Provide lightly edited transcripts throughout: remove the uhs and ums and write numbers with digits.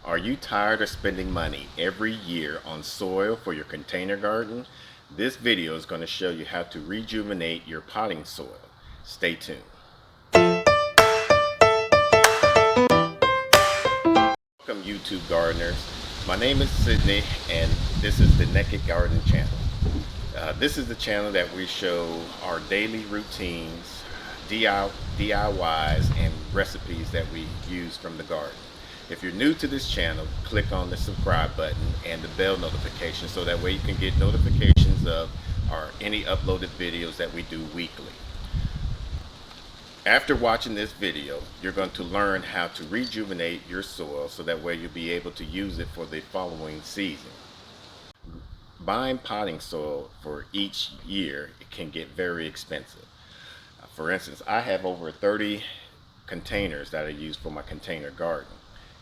Are you tired of spending money every year on soil for your container garden? This video is going to show you how to rejuvenate your potting soil. Stay tuned. Welcome YouTube gardeners. My name is Sydney and this is the Nakid Garden channel. This is the channel that we show our daily routines, DIYs, and recipes that we use from the garden. If you're new to this channel, click on the subscribe button and the bell notification so that way you can get notifications of any uploaded videos that we do weekly. After watching this video, you're going to learn how to rejuvenate your soil so that way you'll be able to use it for the following season. Buying potting soil for each year, it can get very expensive. For instance, I have over 30 containers that I use for my container garden.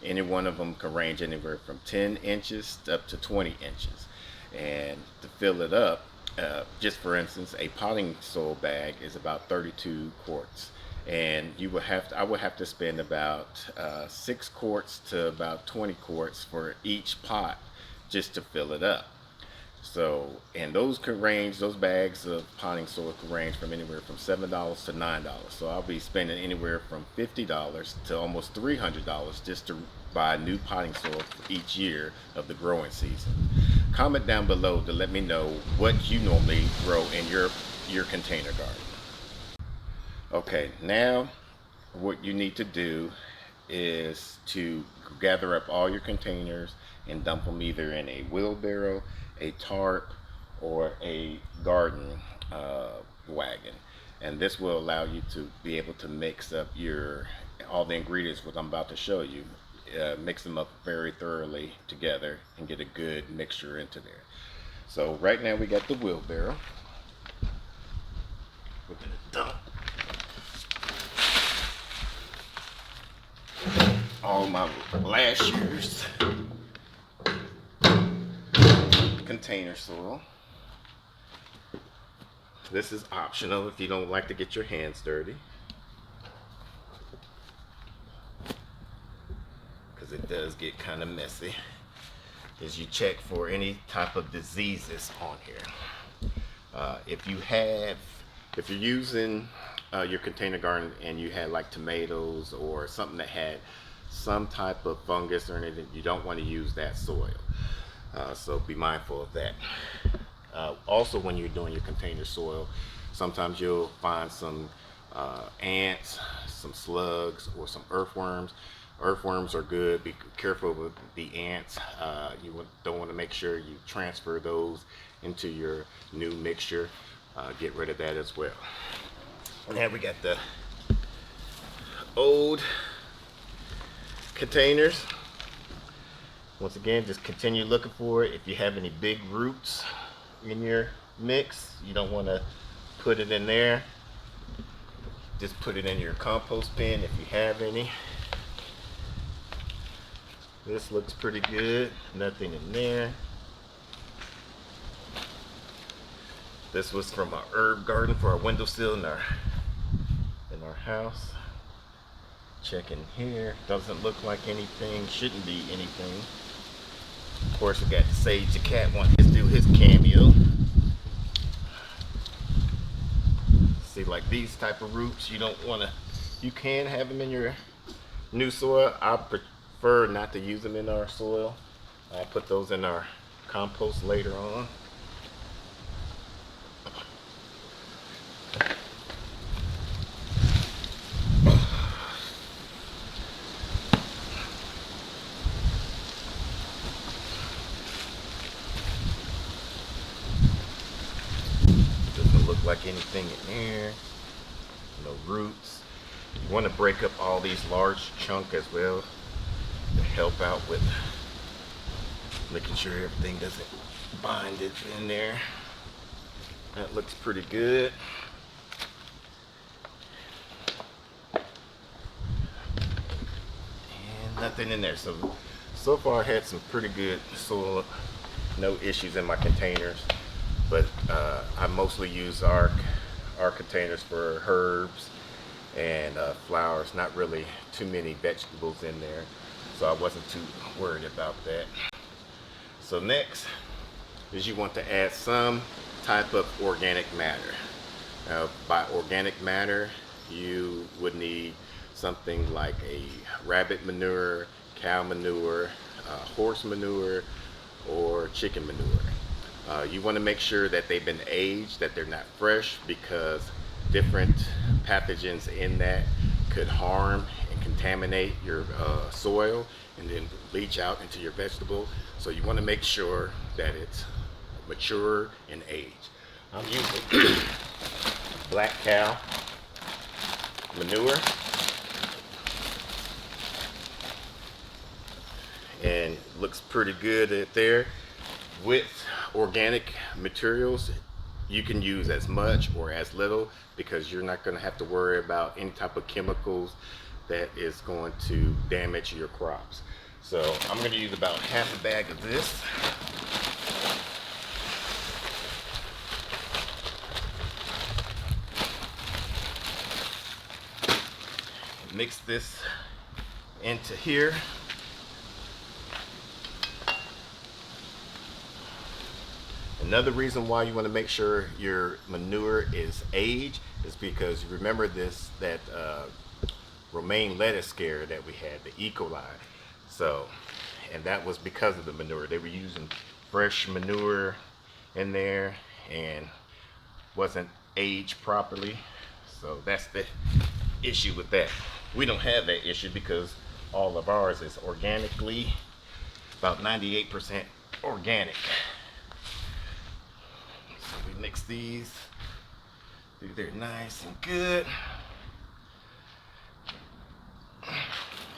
Any one of them can range anywhere from 10 inches up to 20 inches. And to fill it up, just for instance, a potting soil bag is about 32 quarts. And I would have to spend about 6 quarts to about 20 quarts for each pot just to fill it up. So, and those bags of potting soil could range from anywhere from $7 to $9. So I'll be spending anywhere from $50 to almost $300 just to buy new potting soil for each year of the growing season. Comment down below to let me know what you normally grow in your container garden. Okay, now what you need to do is to gather up all your containers and dump them either in a wheelbarrow, a tarp, or a garden wagon. And this will allow you to be able to mix up all the ingredients what I'm about to show you, mix them up very thoroughly together and get a good mixture into there. So right now we got the wheelbarrow. We're gonna dump all my last year's container soil. This is optional if you don't like to get your hands dirty, because it does get kind of messy as you check for any type of diseases on here. If you're using your container garden and you had like tomatoes or something that had some type of fungus or anything, you don't want to use that soil. So be mindful of that. Also, when you're doing your container soil, sometimes you'll find some ants, some slugs, or some earthworms. Earthworms are good. Be careful with the ants. You don't want to make sure you transfer those into your new mixture. Get rid of that as well. Now we got the old containers. Once again, just continue looking for it. If you have any big roots in your mix, you don't want to put it in there. Just put it in your compost bin if you have any. This looks pretty good. Nothing in there. This was from our herb garden for our windowsill in our house. Checking here, doesn't look like anything, shouldn't be anything. Of course, we got Sage the cat wanting to do his cameo. See, like these type of roots, you can have them in your new soil. I prefer not to use them in our soil. I'll put those in our compost later on. Like anything in there, no roots. You want to break up all these large chunks as well to help out with making sure everything doesn't bind it in there. That looks pretty good. And nothing in there. So far I had some pretty good soil, no issues in my containers. But I mostly use our containers for herbs and flowers, not really too many vegetables in there. so I wasn't too worried about that. So next is you want to add some type of organic matter. Now, by organic matter, you would need something like a rabbit manure, cow manure, horse manure, or chicken manure. You want to make sure that they've been aged, that they're not fresh, because different pathogens in that could harm and contaminate your soil and then leach out into your vegetable. So you want to make sure that it's mature and aged. I'm using black cow manure, and looks pretty good at there. With organic materials, you can use as much or as little, because you're not going to have to worry about any type of chemicals that is going to damage your crops. So I'm going to use about half a bag of this. Mix this into here. Another reason why you want to make sure your manure is aged is because remember that romaine lettuce scare that we had, the E. coli. So, and that was because of the manure. They were using fresh manure in there and wasn't aged properly. So that's the issue with that. We don't have that issue because all of ours is organically, about 98% organic. So we mix these, they're nice and good.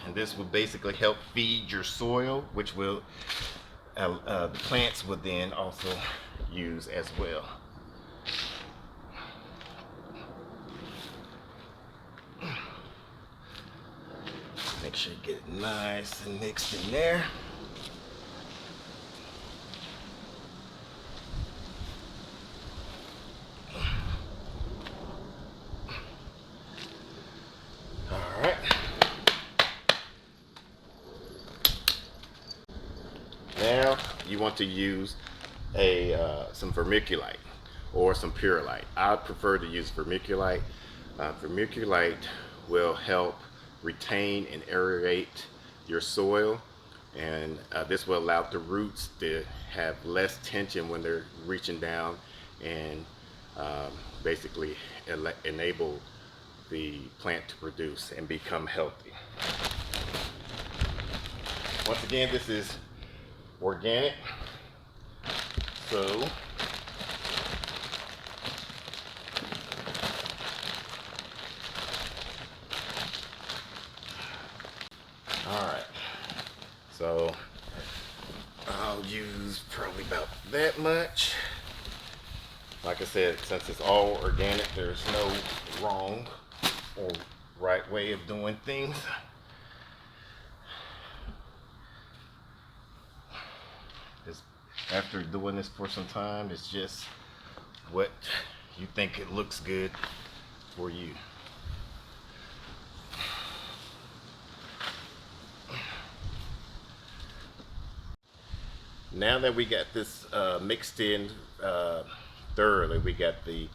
And this will basically help feed your soil, which will the plants will then also use as well. Make sure you get it nice and mixed in there. All right. Now you want to use some vermiculite or some purolite. I prefer to use vermiculite. Vermiculite will help retain and aerate your soil, and this will allow the roots to have less tension when they're reaching down and basically enable the plant to produce and become healthy. Once again, this is organic, so alright, so I'll use probably about that much. Like I said, since it's all organic, there's no wrong or right way of doing things. It's, after doing this for some time, it's just what you think it looks good for you. Now that we got this mixed in thoroughly, we got the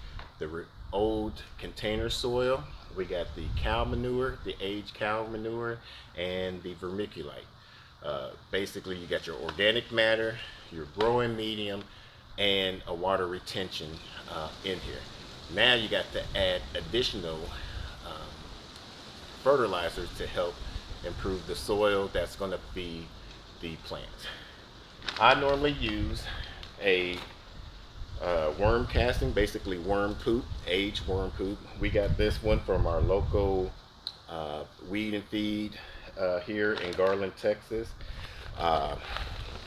old container soil, we got the cow manure, the aged cow manure, and the vermiculite. Basically, you got your organic matter, your growing medium, and a water retention in here. Now you got to add additional fertilizers to help improve the soil that's going to feed the plant. I normally use a worm casting, basically worm poop, aged worm poop. We got this one from our local weed and feed here in Garland, Texas.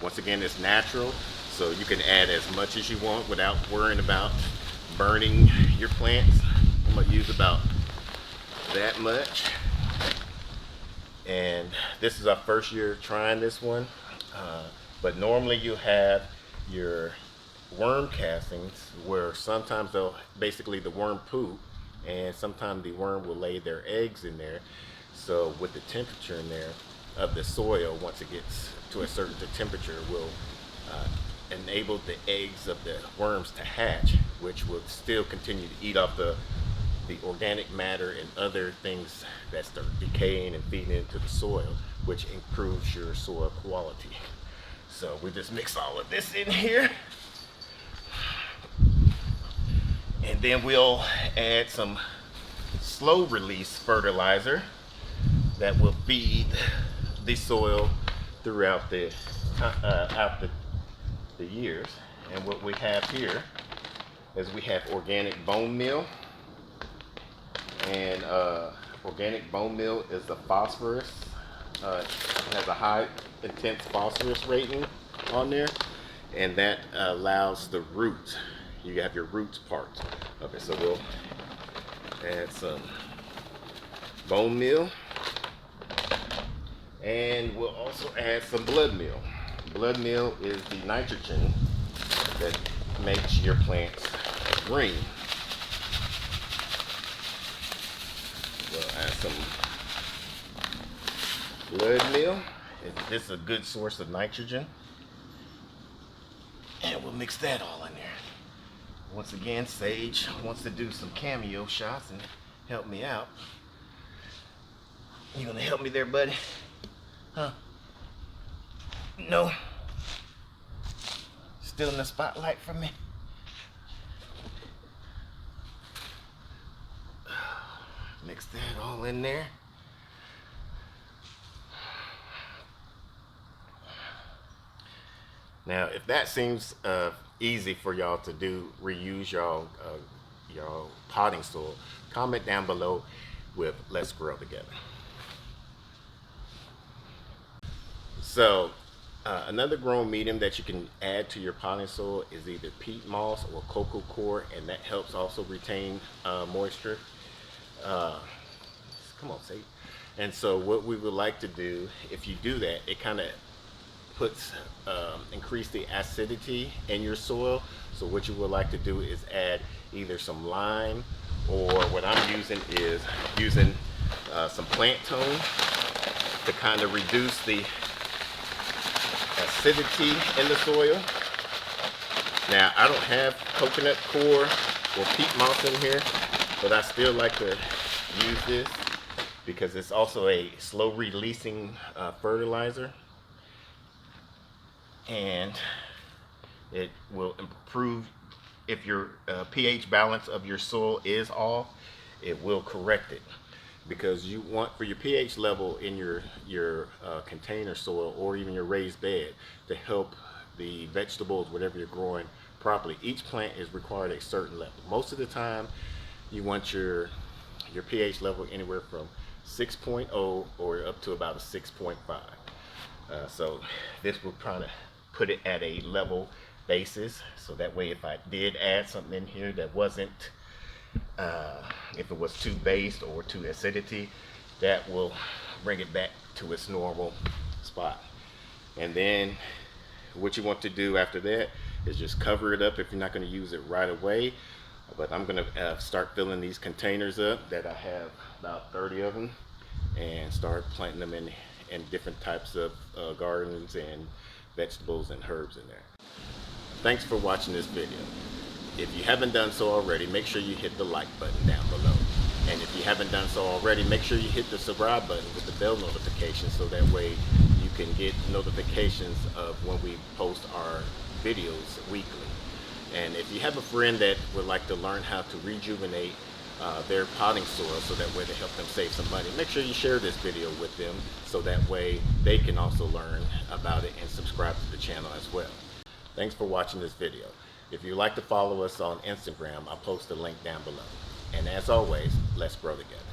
Once again, it's natural, so you can add as much as you want without worrying about burning your plants. I'm gonna use about that much. And this is our first year trying this one. But normally you have your worm castings where sometimes they'll basically the worm poop, and sometimes the worm will lay their eggs in there. So with the temperature in there, of the soil, once it gets to a certain temperature, will enable the eggs of the worms to hatch, which will still continue to eat off the organic matter and other things that start decaying and feeding into the soil, which improves your soil quality. So we just mix all of this in here, and then we'll add some slow release fertilizer that will feed the soil throughout the years. And what we have here is we have organic bone meal, and organic bone meal is the phosphorus. It has a high intense phosphorus rating on there, and that allows the roots. You have your roots part of it. So we'll add some bone meal, and we'll also add some blood meal. Blood meal is the nitrogen that makes your plants green. We'll add some blood meal. This is a good source of nitrogen. And we'll mix that all in there. Once again, Sage wants to do some cameo shots and help me out. You gonna help me there, buddy? Huh? No? Still in the spotlight for me? Mix that all in there. Now, if that seems easy for y'all to do, reuse y'all potting soil, comment down below with "Let's Grow Together." So another growing medium that you can add to your potting soil is either peat moss or cocoa coir, and that helps also retain moisture. Come on, Sage. And so what we would like to do, if you do that, it kind of puts increase the acidity in your soil. So what you would like to do is add either some lime, or what I'm using is some plant tone to kind of reduce the acidity in the soil. Now, I don't have coconut coir or peat moss in here, but I still like to use this because it's also a slow releasing fertilizer, and it will improve if your pH balance of your soil is off. It will correct it, because you want for your pH level in your container soil or even your raised bed to help the vegetables, whatever you're growing, properly. Each plant is required a certain level. Most of the time you want your pH level anywhere from 6.0 or up to about a 6.5. So this will try to put it at a level basis, so that way if I did add something in here that wasn't, if it was too based or too acidity, that will bring it back to its normal spot. And then what you want to do after that is just cover it up if you're not going to use it right away. But I'm going to start filling these containers up, that I have about 30 of them, and start planting them in different types of gardens and vegetables and herbs in there. Thanks for watching this video. If you haven't done so already, make sure you hit the like button down below. And if you haven't done so already, make sure you hit the subscribe button with the bell notification, so that way you can get notifications of when we post our videos weekly. And if you have a friend that would like to learn how to rejuvenate their potting soil, so that way to help them save some money, make sure you share this video with them, so that way they can also learn about it and subscribe to the channel as well. Thanks for watching this video. If you'd like to follow us on Instagram, I'll post the link down below. And as always, let's grow together.